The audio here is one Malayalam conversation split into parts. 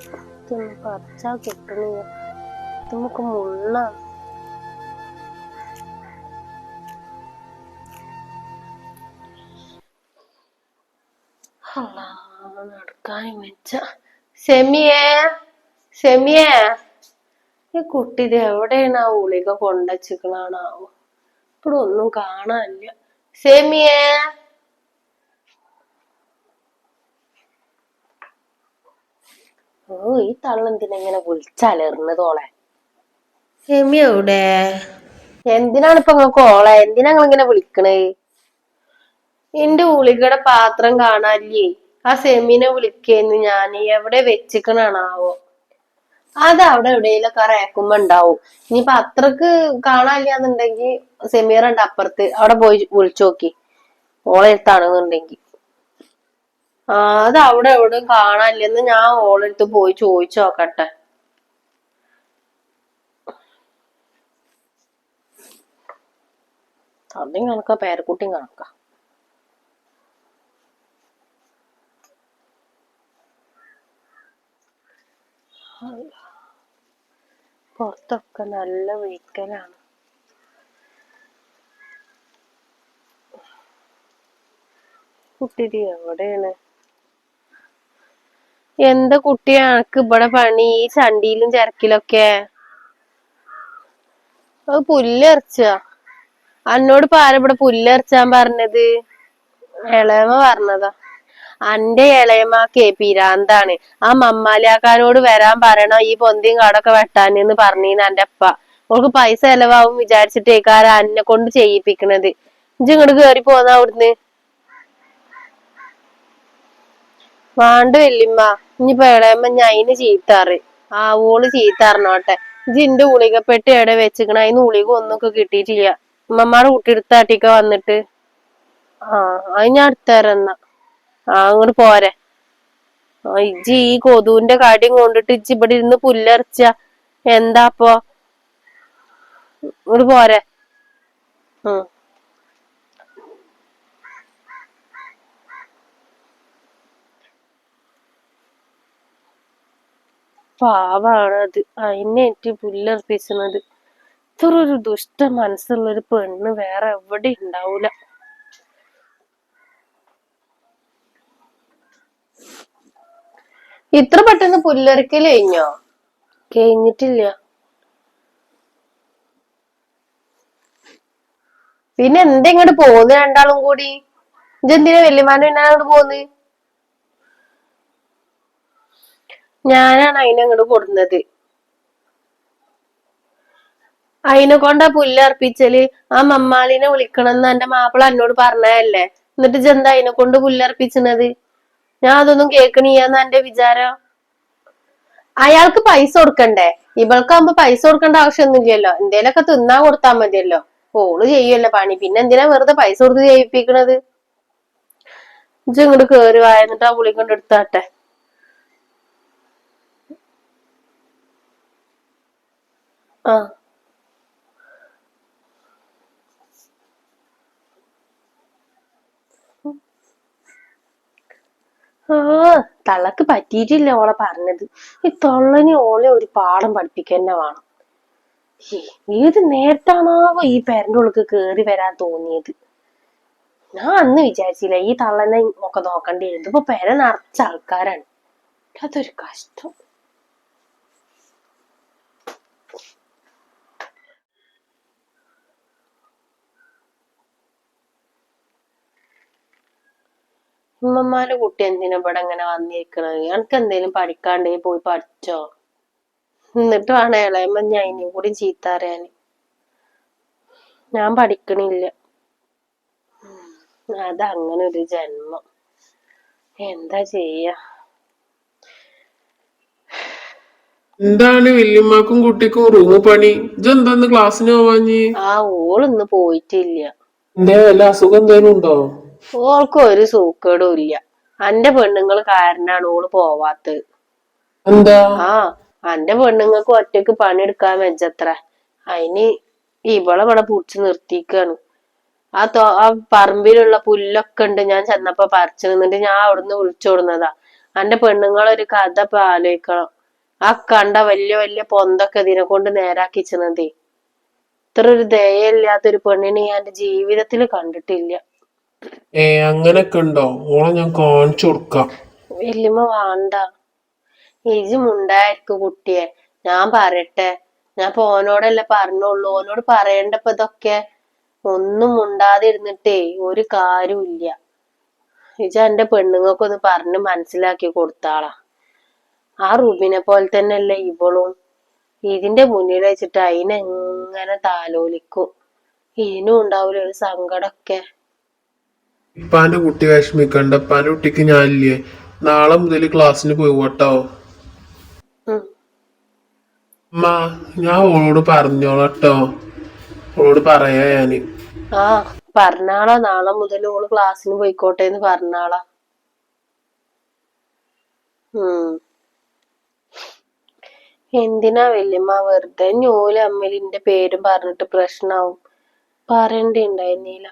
ഇതൊന്നും പറിച്ചാ കിട്ടണില്ല. നമുക്ക് മുള്ളാണ്. നടക്കാൻ വെച്ച സെമിയേ സെമിയേ ഈ കുട്ടി ഇത് എവിടെയാണ് ആ ഉളിക കൊണ്ടുവച്ചിക്കണാണാവോ? ഇവിടെ ഒന്നും കാണാനില്ല. സെമിയേ ഓ ഈ തള്ളെന്തിനെങ്ങനെ വിളിച്ചലർന്നതോളെ? സെമി എവിടെ? എന്തിനാണ് ഇപ്പൊ നിങ്ങൾക്ക് ഓളെ? എന്തിനാ നിങ്ങളിങ്ങനെ വിളിക്കണേ? എന്റെ ഉളികയുടെ പാത്രം കാണാനില്ലേ? ആ സെമിനെ വിളിക്കേന്ന് ഞാൻ. എവിടെ വെച്ചിക്കണാവോ? അത് അവിടെ എവിടെയെങ്കിലൊക്കെ റേക്കുമ്പോ ഉണ്ടാവും. ഇനിയിപ്പൊ അത്രക്ക് കാണാനില്ലാന്നുണ്ടെങ്കിൽ സെമീറുണ്ട് അപ്പുറത്ത്, അവിടെ പോയി വിളിച്ചു നോക്കി ഓളെ എടുത്താണെന്നുണ്ടെങ്കിൽ. അത് അവിടെ എവിടെയും കാണാനില്ലെന്ന് ഞാൻ ഓളെടുത്ത് പോയി ചോദിച്ചു നോക്കട്ടെ. അതും കണക്കാ, പേരക്കുട്ടിയും കണക്കാ. പുറത്തൊക്കെ നല്ല വെയിക്കലാണ്. കുട്ടി എവിടെയാണ്? എന്താ കുട്ടി എനക്ക് ഇവിടെ പണി ഈ ചണ്ടിയിലും ചരക്കിലൊക്കെ? അത് പുല്ലറച്ച. എന്നോട് ഇവിടെ പുല്ലറച്ചാൻ പറഞ്ഞത്? ഇളയമ പറഞ്ഞതാ. അന്റെ ഇളയമാക്കേ പിരാന്താണ്. ആ മമ്മാലിയാക്കാരോട് വരാൻ പറയണം ഈ പൊന്തിയും കാടൊക്കെ വെട്ടാനെന്ന് പറഞ്ഞീന്ന് എന്റെ അപ്പ. ഓൾക്ക് പൈസ ചെലവാകും വിചാരിച്ചിട്ടേക്കാരാ എന്നെ കൊണ്ട് ചെയ്യിപ്പിക്കണത്. ഇജ്ജ് ഇങ്ങോട്ട് കേറി പോന്നാ അവിടുന്ന്. വാണ്ട വല്യമ്മ, ഇനിയിപ്പൊ ഇളയമ്മ ഞയിന് ചീത്താറ്. ആ ഓള് ചീത്തറിഞ്ഞോട്ടെ. ഇജ്ജിന്റെ ഉളികപ്പെട്ടി എവിടെ വെച്ചിക്കണ? അതിന് ഉളിക ഒന്നൊക്കെ കിട്ടിയിട്ടില്ല. ഉമ്മമാടെ കുട്ടിയെടുത്താട്ടിക്ക വന്നിട്ട്. അത് ഞാൻ എടുത്തരാ. അങ്ങോട്ട് പോരെ. ഇജ്ജ് ഈ കൊതുവിന്റെ കടിയും കൊണ്ടിട്ട് ഇജ്ജ് ഇവിടെ ഇരുന്ന് പുല്ലറച്ച എന്താപ്പോ? ഇങ്ങോട്ട് പോരെ. പാവാണത്. അതിനേറ്റ് പുല്ലർപ്പിച്ചത്. ഇത്ര ഒരു ദുഷ്ട മനസ്സുള്ളൊരു പെണ്ണ് വേറെ എവിടെ ഉണ്ടാവൂല. ഇത്ര പെട്ടെന്ന് പുല്ലറിക്കൽ കഴിഞ്ഞോ? കഴിഞ്ഞിട്ടില്ല. പിന്നെ എന്തെങ്ങോട്ട് പോന്ന് രണ്ടാളും കൂടി? ഇതെന്തിനാ വല്യമാന്റെ പിന്നാലോട്ട് പോന്ന്? ഞാനാണ് അതിനങ്ങോട്ട് കൊടുന്നത്. അതിനെ കൊണ്ടാ പുല്ലർപ്പിച്ചല്. ആ മമ്മാലിനെ വിളിക്കണമെന്ന് എന്റെ മാപ്പിള എന്നോട് പറഞ്ഞതല്ലേ. എന്നിട്ട് ഇജെന്താ അതിനെ കൊണ്ട് പുല്ലർപ്പിച്ചത്? ഞാൻ അതൊന്നും കേക്കണിയാന്ന് എന്റെ വിചാരം. അയാൾക്ക് പൈസ കൊടുക്കണ്ടേ? ഇവൾക്കാകുമ്പോ പൈസ കൊടുക്കേണ്ട ആവശ്യമൊന്നുമില്ലല്ലോ. എന്തേലൊക്കെ തിന്നാൻ കൊടുത്താൽ മതിയല്ലോ. ഓള് ചെയ്യല്ലോ പണി. പിന്നെ എന്തിനാ വെറുതെ പൈസ കൊടുത്ത് ചെയ്യിപ്പിക്കണത്? ഇജ്ജ് ഇങ്ങോട്ട് കേറി വായന്നിട്ട് ആ പുളി കൊണ്ട് എടുത്താട്ടെ. തള്ളക്ക് പറ്റിയിട്ടില്ല ഓളെ പറഞ്ഞത്. ഈ തൊള്ളനി ഓളെ ഒരു പാഠം പഠിപ്പിക്കന്നെ വേണം. ഏത് നേരത്താണാവോ ഈ പേരന്റെ ഉള്ളിക്ക് കേറി വരാൻ തോന്നിയത്? ഞാൻ അന്ന് വിചാരിച്ചില്ല ഈ തള്ളനെ ഒക്കെ നോക്കേണ്ടി. ഇതിപ്പോ പെര നിറച്ച ആൾക്കാരാണ്. അതൊരു കഷ്ടം. ഉമ്മമാന്റെ കുട്ടി എന്തിനാ ഇവിടെ ഇങ്ങനെ വന്നിരിക്കണത്? എനക്ക് എന്തേലും പഠിക്കാണ്ടേ പോയി പഠിച്ചോ. എന്നിട്ട് വേണം ഇളയമ്മ ഞാൻ അതിനെയും കൂടി ചീത്ത അറിയാന്. ഞാൻ പഠിക്കണില്ല. അതങ്ങനെ ഒരു ജന്മം. എന്താ ചെയ്യാ? എന്താണ് വല്യമ്മക്കും കുട്ടിക്കും റൂമ് പണി? ഇജെന്താന്ന് ക്ലാസ്സിന് പോവാഞ്ഞ്? ഓളിന്ന് പോയിട്ടില്ല. എന്തേ വല്ല അസുഖം എന്തേലും ഉണ്ടോ? ഓൾക്ക് ഒരു സൂക്കേടും ഇല്ല. അന്റെ പെണ്ണുങ്ങൾ കാരനാണ് ഓള് പോവാത്തത്. എന്താ? അന്റെ പെണ്ണുങ്ങൾക്ക് ഒറ്റക്ക് പണിയെടുക്കാൻ വെച്ചത്ര. അതിന് ഇവളെ ഇവിടെ പിടിച്ച് നിർത്തിക്കാണ്. ആ പറമ്പിലുള്ള പുല്ലൊക്കെ ഉണ്ട്. ഞാൻ ചെന്നപ്പോ പറിച്ചു നിന്നിട്ട് ഞാൻ അവിടുന്ന് വിളിച്ചോടുന്നതാ. അന്റെ പെണ്ണുങ്ങളൊരു കഥ ഇപ്പൊ ആലോചിക്കണം. ആ കണ്ട വലിയ വലിയ പൊന്തൊക്കെ ഇതിനെ കൊണ്ട് നേരാക്കിച്ചണതേ. ഇത്ര ഒരു ദയയില്ലാത്തൊരു പെണ്ണിനെ ഞാൻ എന്റെ ജീവിതത്തിൽ കണ്ടിട്ടില്ല. അങ്ങനൊക്കെ ഉണ്ടോ? ഓളെ ഞാൻ കാണിച്ചു കൊടുക്കാം. വല്യമ്മ വേണ്ട, ഇജും ഉണ്ടായിരിക്കും കുട്ടിയെ. ഞാൻ പറയട്ടെ, ഞാൻ ഇപ്പൊ ഓനോടല്ലേ പറഞ്ഞോളൂ, ഓനോട് പറയണ്ടപ്പോ ഇതൊക്കെ. ഒന്നും മുണ്ടാതിരുന്നിട്ടേ ഒരു കാര്യമില്ല. ഇജ എന്റെ പെണ്ണുങ്ങൾക്കൊന്ന് പറഞ്ഞ് മനസ്സിലാക്കി കൊടുത്താളാ. ആ റൂബിനെ പോലെ തന്നെയല്ലേ ഇവളും. ഇതിന്റെ മുന്നിൽ വെച്ചിട്ട് അതിനെങ്ങനെ താലോലിക്കും. ഇതിനും ഉണ്ടാവൂല ഒരു സങ്കടൊക്കെ. ഇപ്പാന്റെ കുട്ടി വിഷമിക്കണ്ട. ഇപ്പാന്റെ കുട്ടിക്ക് ഞാനില്ലേ, നാളെ മുതൽ ക്ലാസ്സിന് പോയിട്ടോ. അമ്മ, ഞാൻ ഓളോട് പറഞ്ഞോളട്ടോ. ഓളോട് പറയാ ഞാന്. ആ പറഞ്ഞാളാ, നാളെ മുതൽ ഓള് ക്ലാസ്സിന് പോയിക്കോട്ടെ എന്ന് പറഞ്ഞാളാ. എന്തിനാ വല്യമ്മ വെറുതെ ഞോല് അമ്മലിന്റെ പേരും പറഞ്ഞിട്ട് പ്രശ്നാവും. പറയണ്ടുണ്ടായിരുന്നില്ല.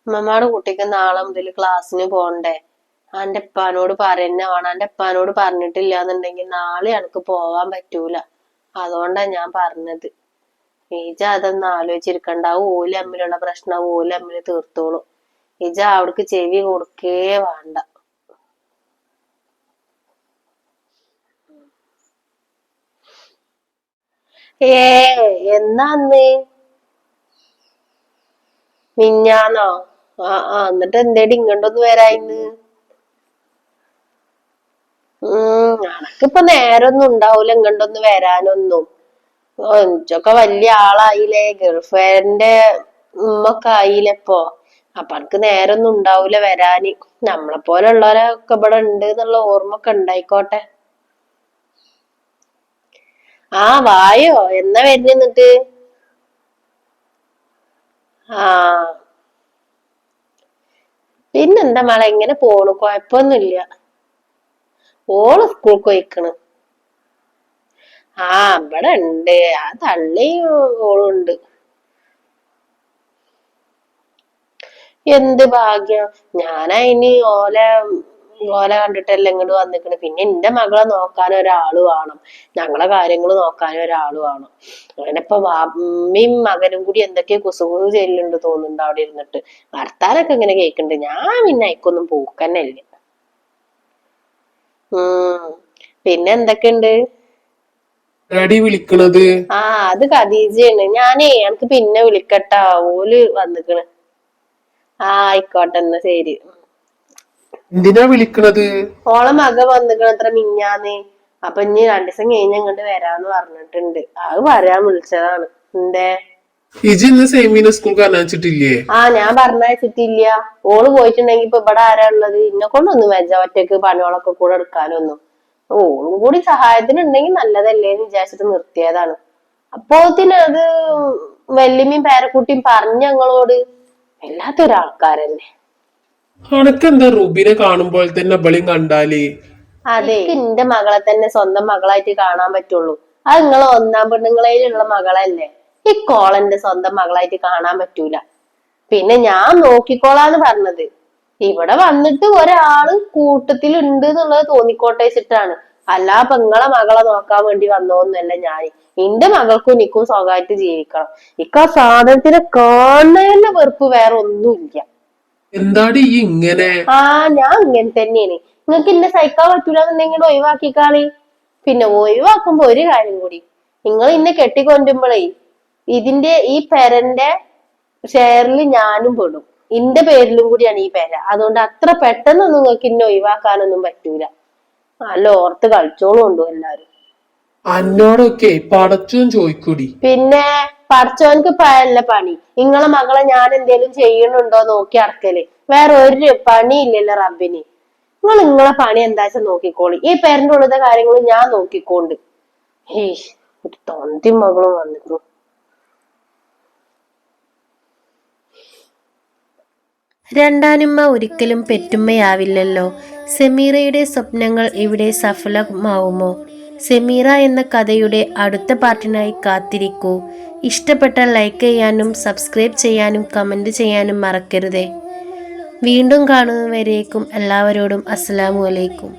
അമ്മമ്മയുടെ കുട്ടിക്ക് നാളെ മുതൽ ക്ലാസ്സിന് പോണ്ടേ. അന്റെ ഉപ്പാനോട് പറയന്നെ വേണം. അന്റെ ഉപ്പാനോട് പറഞ്ഞിട്ടില്ല എന്നുണ്ടെങ്കിൽ നാളെ എനക്ക് പോവാൻ പറ്റൂല. അതുകൊണ്ടാ ഞാൻ പറഞ്ഞത്. ഇജ അതൊന്നും ആലോചിച്ചിരിക്കണ്ട. ഓല് തമ്മിലുള്ള പ്രശ്നം ഓല് തമ്മിൽ തീർത്തോളൂ. ഇജ അവിടക്ക് ചെവി കൊടുക്കേ വേണ്ട. എന്നാന്ന് മിഞ്ഞാന്നോ? എന്നിട്ട് എന്തേടി ഇങ്ങോട്ടൊന്ന് വരായിന്ന്? എനക്കിപ്പൊ നേരൊന്നും ഉണ്ടാവൂല ഇങ്ങോട്ടൊന്ന് വരാനൊന്നും. എനിക്കൊക്കെ വലിയ ആളായില്ലേ, ഗൾഫ്രണ്ടിന്റെ ഉമ്മൊക്കെ ആയില്ലേ ഇപ്പൊ. അപ്പൊ എനിക്ക് നേരൊന്നും ഉണ്ടാവൂല വരാന്. നമ്മളെ പോലെ ഉള്ളവരൊക്കെ ഇവിടെ ഉണ്ട് എന്നുള്ള ഓർമ്മ ഒക്കെ ഉണ്ടായിക്കോട്ടെ. വായോ, എന്നാ വരുന്നിട്ട്? പിന്നെന്താ മളെ, ഇങ്ങനെ പോണു, കൊഴപ്പൊന്നുമില്ല. ഓള് സ്കൂൾക്ക് പോയിക്കണ്. ഇവിടെ ഉണ്ട്. ആ തള്ളിയും ഓളുണ്ട്. എന്ത് ഭാഗ്യം. ഞാനതിന് ഓല കണ്ടിട്ടല്ലേ ഇങ്ങോട്ട് വന്നിക്കണ്. പിന്നെ എന്റെ മകളെ നോക്കാൻ ഒരാള് വേണം, ഞങ്ങളെ കാര്യങ്ങൾ നോക്കാൻ ഒരാള് വേണം. അങ്ങനെ ഇപ്പൊ അമ്മയും മകനും കൂടി എന്തൊക്കെയോ കുസുകുസു ചെല്ലുണ്ട് തോന്നുന്നുണ്ട് അവിടെ ഇരുന്നിട്ട്. വർത്താനൊക്കെ ഇങ്ങനെ കേൾക്കുന്നുണ്ട്. ഞാൻ പിന്നെ അയക്കൊന്നും പോക്കന്നെ ഇല്ല. പിന്നെ എന്തൊക്കെയുണ്ട്? വിളിക്കണത് അത് ഖദീജയാണ്. ഞാനേ എനിക്ക് പിന്നെ വിളിക്കട്ടാ, ഓല് വന്നിക്കണ്. ആയിക്കോട്ടെ, എന്നാ ശരി. എന്തിനാ വിളിക്കണത്? ഓളെ മക വന്നിക്കണ അത്ര മിഞ്ഞാന്ന്. അപ്പൊ ഇനി 2 ദിവസം കഴിഞ്ഞ് ഇങ്ങോട്ട് വരാന്ന് പറഞ്ഞിട്ടുണ്ട്. അത് പറയാൻ വിളിച്ചതാണ്. എന്തേ? സെമീന സ്കൂൾ പറഞ്ഞിട്ടില്ലേ? ഞാൻ പറഞ്ഞയച്ചിട്ടില്ല. ഓള് പോയിട്ടുണ്ടെങ്കി ഇപ്പൊ ഇവിടെ ആരാ ഉള്ളത്? ഇന്നെ കൊണ്ടൊന്നും വെച്ച ഒറ്റക്ക് പണികളൊക്കെ കൂടെ എടുക്കാനൊന്നും. ഓളും കൂടി സഹായത്തിനുണ്ടെങ്കിൽ നല്ലതല്ലേന്ന് വിചാരിച്ചിട്ട് നിർത്തിയതാണ്. അപ്പോത്തിന് അത് വല്യമ്മയും പേരക്കുട്ടിയും പറഞ്ഞ ഞങ്ങളോട്. വല്ലാത്തൊരാൾക്കാരന്നെ. അനക്കെന്താ റുബിനെ കാണുമ്പോൾ തന്നെ ബളിയും കണ്ടാലേ? അതെ, എന്റെ മകളെ തന്നെ സ്വന്തം മകളായിട്ട് കാണാൻ പറ്റുള്ളൂ. അത് നിങ്ങളെ ഒന്നാം പെണ്ണുങ്ങളേലുള്ള മകളല്ലേ. ഈ കോളന്റെ സ്വന്തം മകളായിട്ട് കാണാൻ പറ്റൂല. പിന്നെ ഞാൻ നോക്കിക്കോളാന്ന് പറഞ്ഞത്. ഇവിടെ വന്നിട്ട് ഒരാള് കൂട്ടത്തിൽ ഉണ്ട് എന്നുള്ളത് തോന്നിക്കോട്ടെ വെച്ചിട്ടാണ്. അല്ല പെങ്ങളെ മകളെ നോക്കാൻ വേണ്ടി വന്നോന്നല്ല ഞാൻ. എന്റെ മകൾക്കും എനിക്കും സ്വകാര്യമായിട്ട് ജീവിക്കണം. ഇക്കാ സാധനത്തിനെ കാണുന്നതിന്റെ വെറുപ്പ് വേറെ ഒന്നുമില്ല. എന്താടി ഇങ്ങനെ? ഞാൻ ഇങ്ങനെ തന്നെയാണ്. നിങ്ങക്ക് എന്നെ സഹിക്കാൻ പറ്റൂല എന്നുണ്ടെങ്കിൽ ഒഴിവാക്കിക്കാളി. പിന്നെ ഒഴിവാക്കുമ്പോ ഒരു കാര്യം കൂടി, നിങ്ങൾ ഇന്നെ കെട്ടിക്കൊണ്ടുമ്പോഴേ ഇതിന്റെ ഈ പെരന്റെ ഷെയറിൽ ഞാനും പെടും. ഇന്റെ പേരിലും കൂടിയാണ് ഈ പെര. അതുകൊണ്ട് അത്ര പെട്ടെന്നൊന്നും നിങ്ങൾക്ക് ഇന്നെ ഒഴിവാക്കാനൊന്നും പറ്റൂല. നല്ല ഓർത്ത് കളിച്ചോളും ഉണ്ടോ എല്ലാരും. അന്നോടൊക്കെ പടച്ചോൻ ചോദിക്കൂടി. പിന്നെ പടച്ചോൻക്ക് പഴല്ല പണി. നിങ്ങളെ മകളെ ഞാൻ എന്തേലും ചെയ്യണുണ്ടോ നോക്കി അടക്കല്. വേറെ ഒരു പണിയില്ലല്ലോ റബ്ബിന്. നിങ്ങളെ പണി എന്താച്ചാ നോക്കിക്കോളി. ഈ പേരന്റെ ഉള്ളത്തെ കാര്യങ്ങൾ ഞാൻ നോക്കിക്കോണ്ട്. ഒരു തൊന്തി മകളും വന്നിരുന്നു. രണ്ടാനുമ്മ ഒരിക്കലും പെറ്റുമ്മയാവില്ലല്ലോ. സെമീറയുടെ സ്വപ്നങ്ങൾ ഇവിടെ സഫലമാവുമോ? സെമീറ എന്ന കഥയുടെ അടുത്ത പാർട്ടിനായി കാത്തിരിക്കൂ. ഇഷ്ടപ്പെട്ടാൽ ലൈക്ക് ചെയ്യാനും സബ്സ്ക്രൈബ് ചെയ്യാനും കമൻറ്റ് ചെയ്യാനും മറക്കരുതേ. വീണ്ടും കാണുന്നവരേക്കും എല്ലാവരോടും അസ്സലാമു അലൈക്കും.